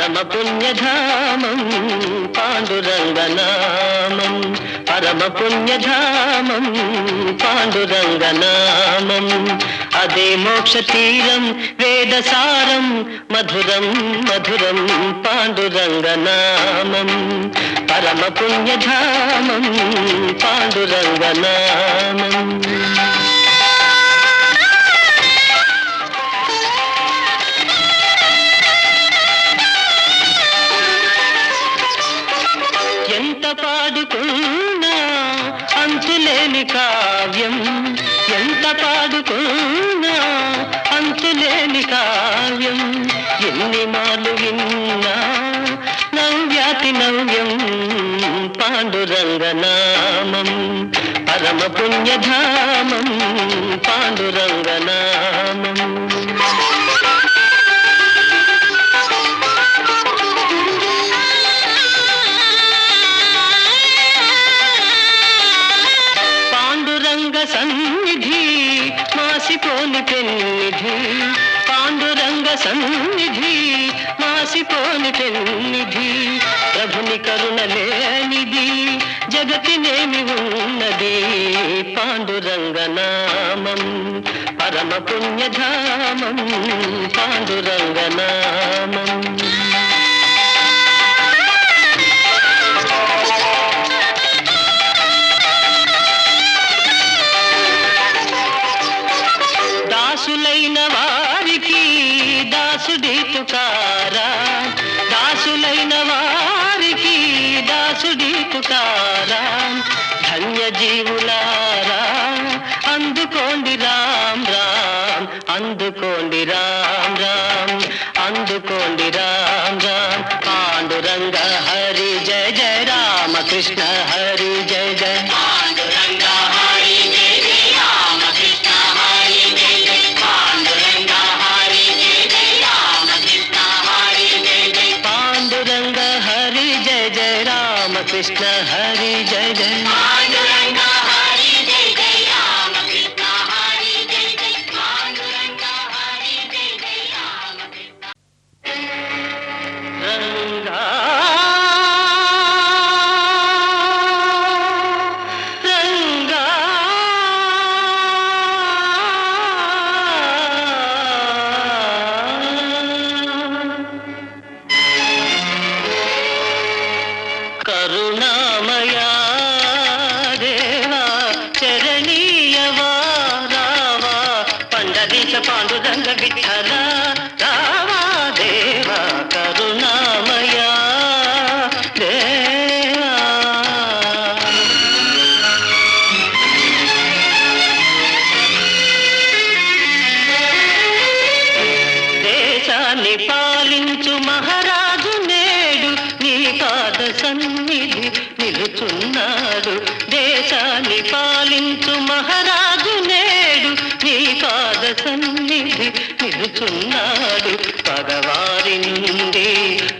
పరమ పుణ్యధామం పాండురంగనామం, పరమ పుణ్యధామం పాండురంగనామం. అదే మోక్ష తీరం వేదసారం మధురం మధురం పాండురంగనామం, పరమ పుణ్యధామం పాండురంగనామం. ఎంత పాడుకున్నా అంతులేని కావ్యం, ఎంత పాడుకున్నా అంతులేని కావ్యం. ఎన్ని మాలు విన్నా నవ్యాతి నవ్యం పాండురంగనామం, పరమ పుణ్యధామం పాండురంగనామం. సన్నిధి మాసిపోని పెన్నిధి, పాండురంగ సన్నిధి మాసిపోని పెన్నిధి. ప్రభుని కరుణ లేనిది జగతినేమి ఉన్నది పాండురంగనామం, పరమ పుణ్యధామం పాండురంగనామం. దాసులైన వారికి దాసుడి తుకారా, దాసులైన వారికి దాసుడి తుకారా. ధన్య జీవులారా అందుకోండి రామ్ రామ్, అందుకోండి రామ్ రామ్, అందుకోండి రామ్ రామ్. పాండురంగ హరి జయ జయ రామ కృష్ణ హరి జయ జయ. పాండురంగ హరి జయ జయ రామ కృష్ణ హరి జయ జయ. పాండురంగ హరి జయ జయ రామ కృష్ణ హరి జయ జయ. పాండురంగ హరి జయ జయ రామ కృష్ణ హరి జయ జయ. పాండురంగ హరి జయ జయ రామ కృష్ణ హరి జయ జయ. పాండురంగ హరి జయ జయ రామ కృష్ణ. రంగా కరుణామయా దేవా చరణీయవా రావా, పండరీశ పాండురంగ విఠల రావా దేవా కరుణామయా దేవా. దేశాన్ని పాలించు మహారాజు నేడు నీ పాద సన్నిధి నిలుచున్నాడు. దేశాన్ని పాలించు మహారాజు నేడు నీ పాద సన్నిధి నిలుచున్నాడు. పగవారి నుండి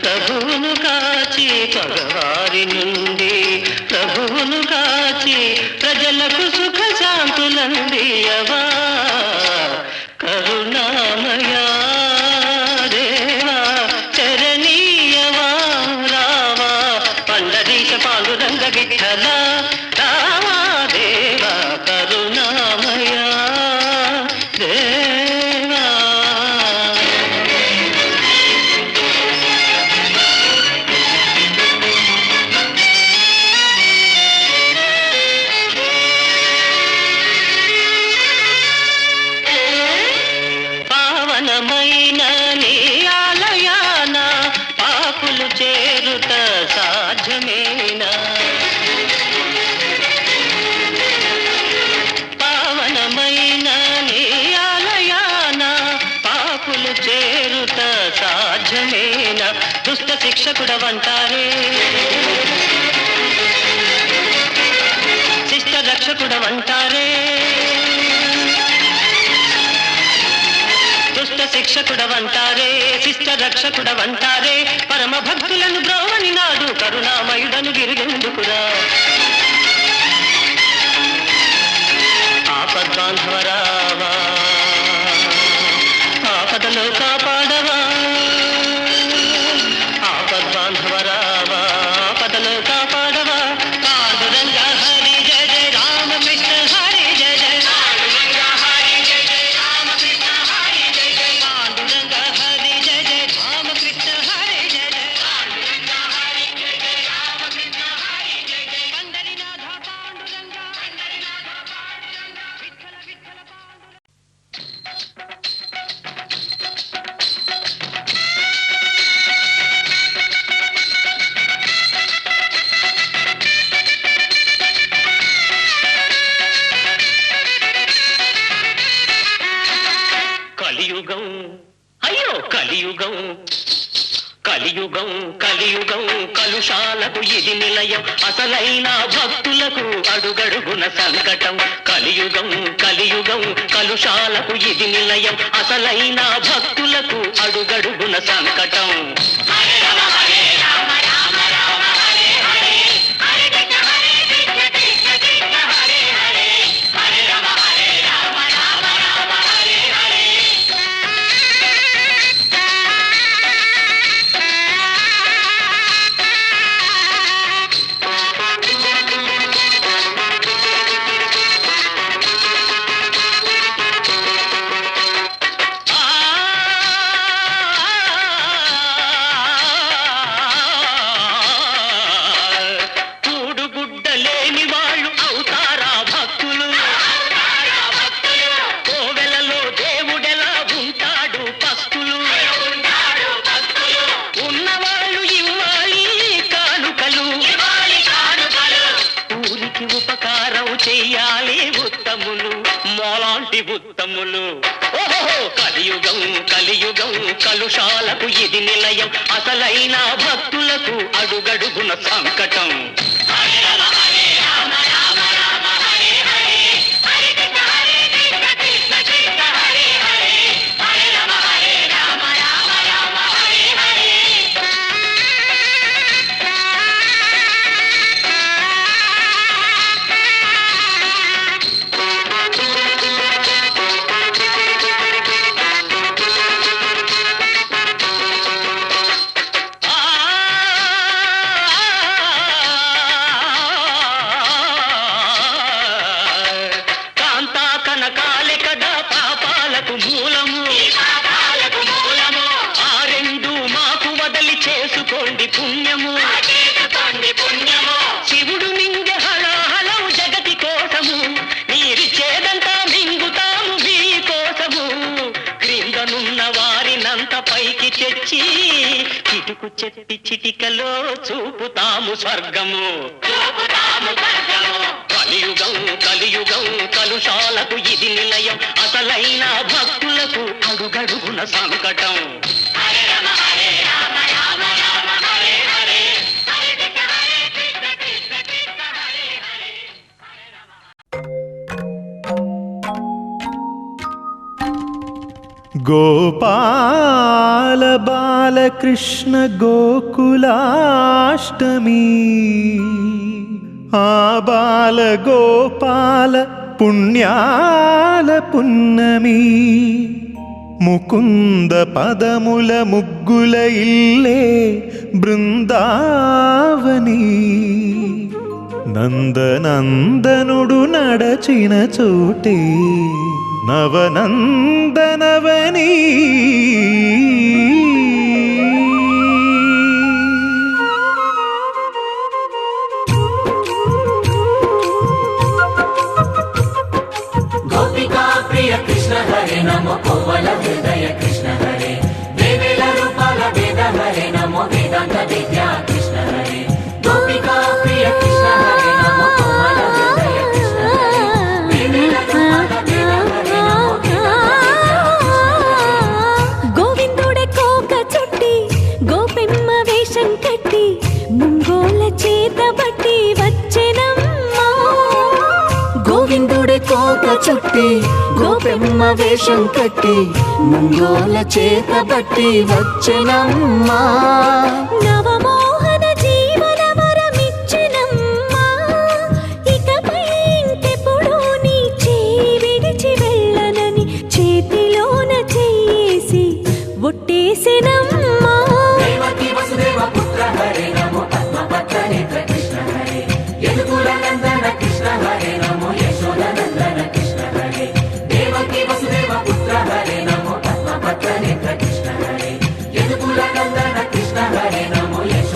ప్రభువును కాచి, పగవారి నుండి ప్రభువును కాచి ప్రజలకు సుఖ శాంతులందియవా కరుణామయా దేవా చరణీయవా రావా, పండరీశ పాండురంగ విఠల రావా దేవా కరుణామయా దేవా. పావనమైన నీ ఆలయాన పాపులు చేరుట సాధ్యమేనా, పావనమైన నీ ఆలయాన పాపులు చేరుట సాధ్యమేనా. దుష్ట శిక్షకుడవంటారే, శిష్ట రక్షకుడవంటారే, దుష్ట శిక్షకుడవంటారే, శిష్ట రక్షకుడవంటారే. పరమ భక్తులను బ్రోవని నాడు కరుణామయుడను గిరిగెందుకురా. ఆపద్బాంధవరావా ఆపదలో కాపాడవా, కలియుగం కలియుగం కలియుగం కలుషాలకు ఇది నిలయం అసలైన భక్తులకు అడుగడుగున సంకటం కలియుగం కలియుగం కలుషాలకు ఇది నిలయం అసలైన భక్తులకు అడుగడుగున సంకటం హరే రామ హరే రామ రామ రామ హరే హరే హరే కృష్ణ హరే కృష్ణ కృష్ణ కృష్ణ హరే హరే హరే రామ హరే రామ రామ రామ హరే హరే ఉత్తములు ఓహో కలియుగం కలియుగం కలుషాలకు ఇది నిలయం అసలైన భక్తులకు అడుగడుగున సంకటం హరే రామ హరే రామ రామ రామ హరే హరే హరే కృష్ణ హరే కృష్ణ కృష్ణ కృష్ణ హరే హరే హరే రామ హరే రామ రామ రామ హరే హరే శివుడు మింగె హళహళం జగతి కోసము నీరిచ్చేదంతా మింగుతాము మీ కోసము క్రిందనున్న వారినంత పైకి తెచ్చి చిటుకు చెట్టి చిటికలో చూపుతాము స్వర్గము కలియుగం కలియుగం కలుషాలకు ఇది నిలయం అసలైన భక్తులకు అడుగడుగున సంకటం హరే రామ హరే రామ రామ రామ హరే హరే హరే కృష్ణ హరే కృష్ణ కృష్ణ కృష్ణ హరే హరే హరే రామ గోపాల బాలకృష్ణ గోకులాష్టమి ఆ బాల గోపాల పుణ్యాల పున్నమి ముకుంద పదముల ముగ్గుల ఇల్లే బృందావని నందనందనుడు నడచిన చోటే నవనందనవని గోపికా ప్రియ కృష్ణ హరే నమో కోవల హృదయ కృష్ణ హరే దేవేల రూపాల వేద హరే నమో వేదాంత విద్యా కృష్ణ హరే గోపికా ప్రియ కృష్ణ హరే నమో కోవల హృదయ కృష్ణ హరే దేవేల రూపాల వేద హరే నమో గోవిందుడే కోక చుట్టి గోపెమ్మ వేషం కట్టి ముంగోల చేత బట్టి వచ్చెనమ్మా గోవిందుడే కోక చుట్టి గోపెమ్మ వేషం కట్టి ముంగోల చేత బట్టి వచ్చెనమ్మా నవమోహన జీవన వరమిచ్చెనమ్మా ఇకపై ఇంకెప్పుడు నీ చేయి విడిచి వెళ్ళనని చేతిలోన చేసి ఒట్టేసెనమ్మా దేవకీ వసుదేవ పుత్ర హరే నమో పద్మపత్ర నేత్ర కృష్ణ హరే యదుకుల నందన కృష్ణ హరే నమో యశోద నందన కృష్ణ హరే దేవకీ వసుదేవ పుత్ర హరే నమో పద్మపత్ర నేత్ర కృష్ణ హరే యదుకుల నందన కృష్ణ హరే నమో యశోద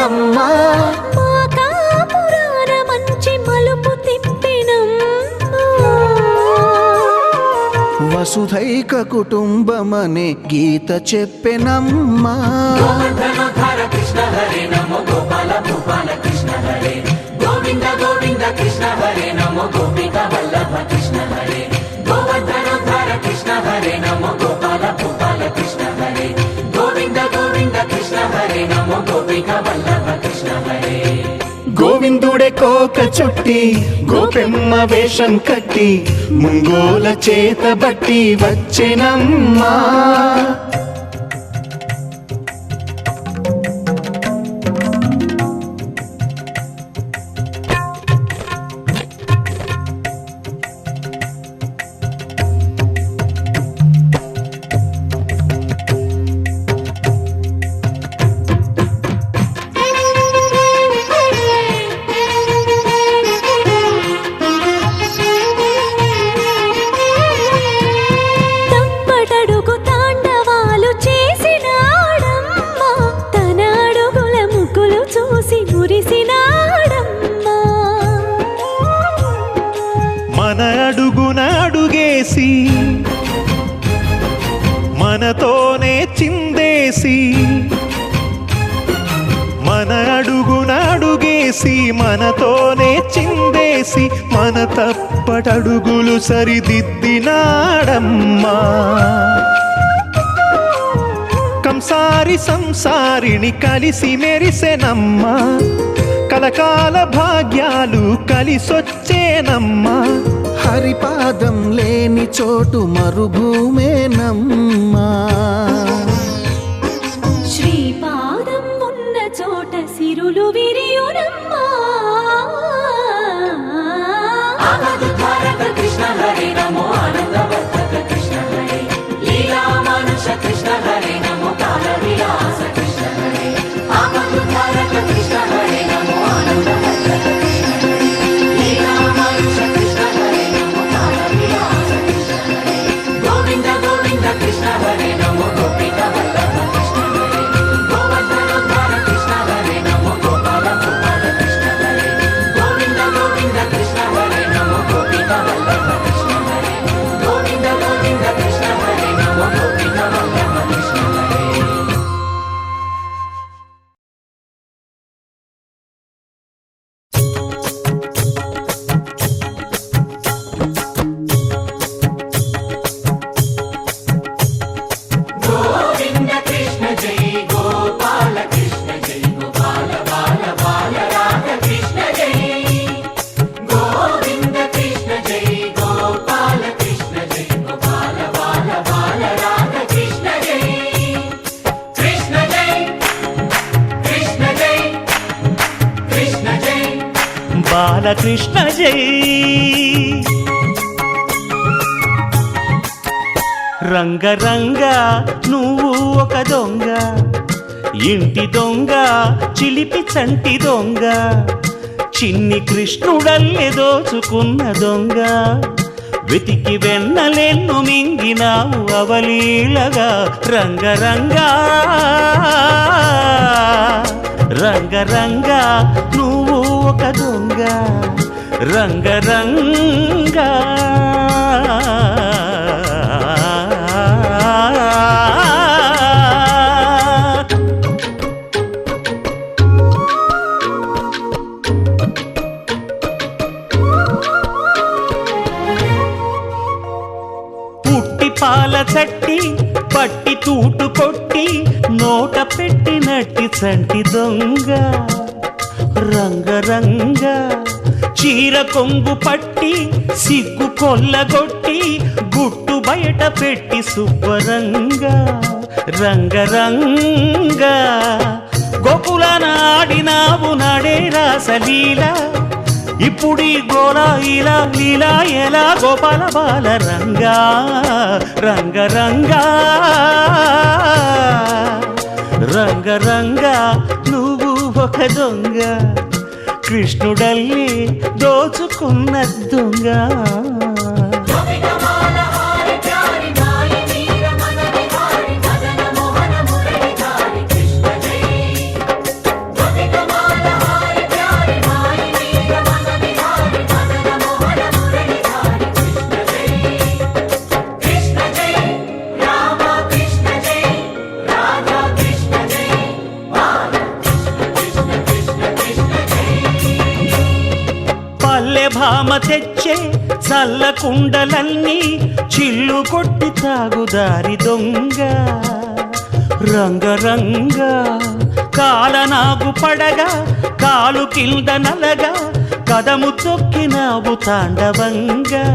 చేసెనమ్మా. మా కాపురాన మంచి మలుపు తిప్పెనమ్మా. వసుధైక కుటుంబమనే గీత చెప్పెనమ్మా. గోవర్ధనోద్ధార కృష్ణ హరే నమో గోపాల భూపాల కృష్ణ హరే గోవింద గోవింద కృష్ణ హరే నమో గోపిక వల్లభ కృష్ణ హరే గోవర్ధనోద్ధార కృష్ణ హరే నమో గోపాల భూపాల కృష్ణ హరే గోవింద గోవింద కృష్ణ హరే నమో గోపిక వల్లభ కృష్ణ హరే. గోవిందుడే కోక చుట్టి గోపెమ్మ వేషం కట్టి ముంగోల చేత బట్టి వచ్చెనమ్మా. తప్పటడుగు తాండవాలు చేసినాడమ్మా. తన అడుగుల ముగ్గులు చూసి మురిసినాడమ్మా. మన అడుగున అడుగేసి మనతోనే చిందేసి, మన అడుగున అడుగేసి మనతోనే చిందేసి, మన తప్పటడుగులు సరిదిద్దినాడమ్మా. కంసారి సంసారిని కలిసి మెరిసెనమ్మా. కలకాల భాగ్యాలు కలిసొచ్చేనమ్మా. హరిపాదం లేని చోటు మరుభూమేనమ్మా. శ్రీపాదం ఉన్న చోట సిరులు విరియునమ్మా. ఆపదుద్ధారక కృష్ణ హరే నమో ఆనందవర్ధక కృష్ణ హరే లీలా మానుష కృష్ణ హరే నమో కాల విలాస కృష్ణ హరే ఆపదుద్ధారక కృష్ణ హరే నమో ఆనందవర్ధక కృష్ణ హరే లీలా మానుష కృష్ణ హరే నమో కాల విలాస కృష్ణ హరే గోవింద గోవింద కృష్ణ హరే నమో గోపిక వల్లభ కృష్ణ హరే గోవర్ధనోద్ధార కృష్ణ హరే నమో గోపాల భూపాల కృష్ణ హరే గోవింద గోవింద కృష్ణ హరే నమో గోపిక వల్లభ కృష్ణ హరే గోవింద గోవింద కృష్ణ హరే నమో గోపిక వల్లభ కృష్ణ హరే. గోవింద కృష్ణ జై గోపాల కృష్ణ జై గోపాల బాల బాల రాధ కృష్ణ జై గోవింద కృష్ణ జై గోపాల కృష్ణ జై గోపాల బాల బాల రాధ కృష్ణ జై కృష్ణ జై కృష్ణ జై కృష్ణ జై బాలకృష్ణ జై. రంగరంగ నువ్వు ఒక దొంగ, ఇంటి దొంగ చిలిపి చంటి దొంగ, చిన్ని కృష్ణుడల్లె దోచుకున్న దొంగ, వెతికి వెన్నలెన్ను మింగినావు అవలీలగా. రంగరంగా రంగరంగా నువ్వు ఒక దొంగ, రంగరంగా. పుట్టి పాల చట్టి పట్టి తూటు కొట్టి నోట పెట్టినట్టి చంటి దొంగ, రంగరంగ. చీర కొంగు పట్టి సిగ్గు కొల్లగొట్టి గుట్టు బయట పెట్టి శుభ్రంగా, రంగరంగ. గోకులాన ఆడినావు నాడే రాసలీల, ఇప్పుడీ గోలా ఇలా లీలా ఎలా గోపాల బాల రంగా, రంగరంగా రంగరంగా నువ్వు ఒక దొంగ, కృష్ణుడల్లి దోచుకున్న దొంగ. కృష్ణ భామ తెచ్చే చల్లకుండలన్నీ చిల్లు కొట్టి తాగుదారి దొంగ రంగరంగ కాలనాగు పడగా కాలు కింద నలగా కదము తొక్కినావు తాండవంగా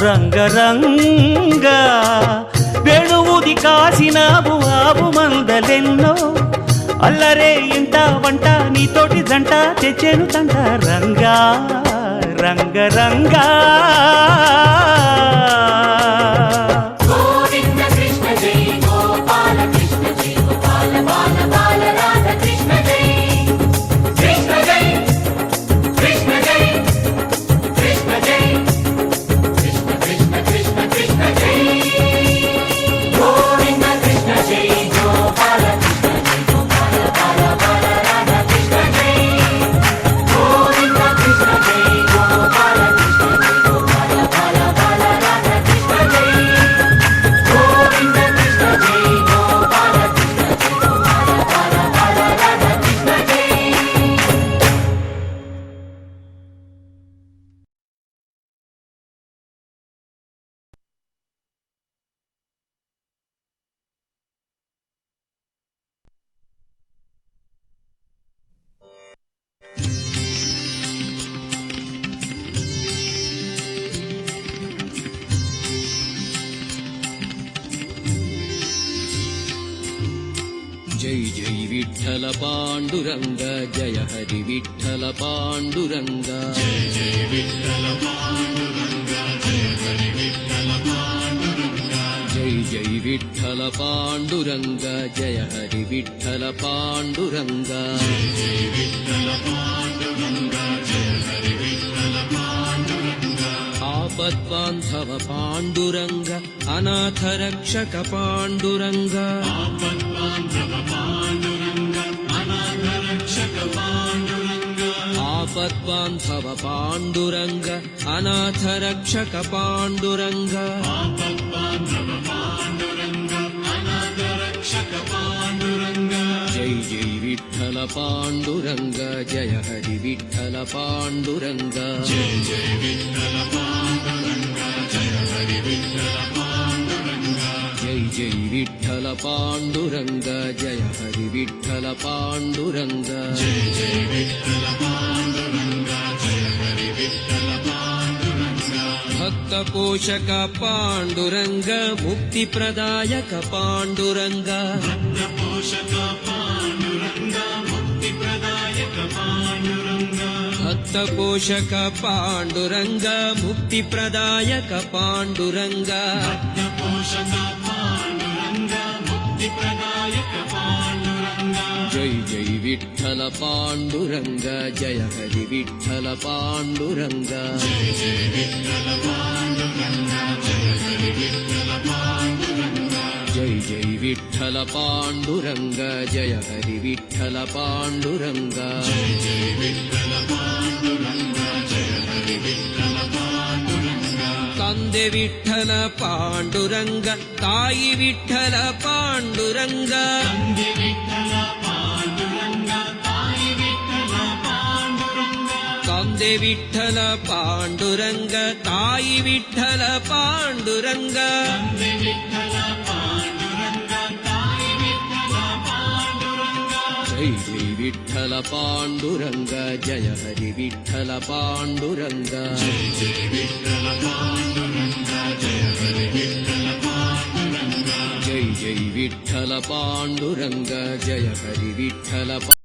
రంగరంగ వేణువుది కాసినావు ఆవు మందలెన్నో అల్లరే ఇంట వంట నీతోటి జంట తెచ్చేను తంట రంగా రంగరంగా గోవింద కృష్ణ జై గోపాల కృష్ణ జై గోపాల బాల బాల రాధ కృష్ణ జై కృష్ణ జై కృష్ణ జై కృష్ణ జై కృష్ణ కృష్ణ కృష్ణ కృష్ణ జై గోవింద కృష్ణ జై గోపాల కృష్ణ జై గోపాల బాల బాల రాధ కృష్ణ జై గోవింద కృష్ణ జై గోపాల కృష్ణ జై గోపాల బాల బాల రాధ కృష్ణ జై గోవింద కృష్ణ జై గోపాల కృష్ణ జై గోపాల బాల బాల రాధ కృష్ణ జై जय जय विठ्ठल पाण्डुरङ्ग जय हरि विठ्ठल पाण्डुरङ्ग जय जय विठ्ठल पाण्डुरङ्ग जय हरि विठ्ठल पाण्डुरङ्ग जय जय विठ्ठल पाण्डुरङ्ग जय हरि विठ्ठल पाण्डुरङ्ग जय जय विठ्ठल पाण्डुरङ्ग जय हरि विठ्ठल पाण्डुरङ्ग आपद्बान्धव पाण्डुरङ्ग अनाथरक्षक पाण्डुरङ्ग आपद्बान्धव पाण्डुरङ्ग अनाथरक्षक पाण्डुरङ्ग आपद्बान्धव पाण्डुरङ्ग अनाथरक्षक पाण्डुरङ्ग आपद्बान्धव पाण्डुरङ्ग अनाथरक्षक पाण्डुरङ्ग जय जय विठ्ठल पाण्डुरङ्ग जय हरि विठ्ठल पाण्डुरङ्ग जय जय विठ्ठल पाण्डुरङ्ग जय हरि विठ्ठल पाण्डुरङ्ग जय जय विठ्ठल पाण्डुरङ्ग जय हरि विठ्ठल पाण्डुरङ्ग जय जय विठ्ठल पाण्डुरङ्ग जय हरि विठ्ठल पाण्डुरङ्ग भक्तपोषक पाण्डुरङ्ग मुक्तिप्रदायक पाण्डुरङ्ग भक्तपोषक पाण्डुरङ्ग मुक्तिप्रदायक पाण्डुरङ्ग भक्तपोषक पाण्डुरङ्ग मुक्तिप्रदायक पाण्डुरङ्ग भक्तपोषक पाण्डुरङ्ग मुक्तिप्रदायक पाण्डुरङ्ग जय जय विठ्ठल पाण्डुरङ्ग जय हरि विठ्ठल पाण्डुरङ्ग जय जय विठ्ठल पाण्डुरङ्ग जय हरि विठ्ठल पाण्डुरङ्ग जय जय विठ्ठल पाण्डुरङ्ग जय हरि विठ्ठल पाण्डुरङ्ग जय जय विठ्ठल पाण्डुरङ्ग जय हरि विठ्ठल पाण्डुरङ्ग कंदे विठ्ठल पाण्डुरङ्ग ताई विठ्ठल पाण्डुरङ्ग कंदे विठ्ठल पाण्डुरङ्ग ताई विठ्ठल पाण्डुरङ्ग कंदे विठ्ठल पाण्डुरङ्ग ताई विठ्ठल पाण्डुरङ्ग कंदे विठ्ठल पाण्डुरङ्ग ताई विठ्ठल पाण्डुरङ्ग जय जय विठ्ठल पाण्डुरङ्ग जय हरि विठ्ठल पाण्डुरङ्ग जय जय विठ्ठल पाण्डुरङ्ग जय हरि विठ्ठल पाण्डुरङ्ग जय जय विठ्ठल पाण्डुरङ्ग जय हरि विठ्ठल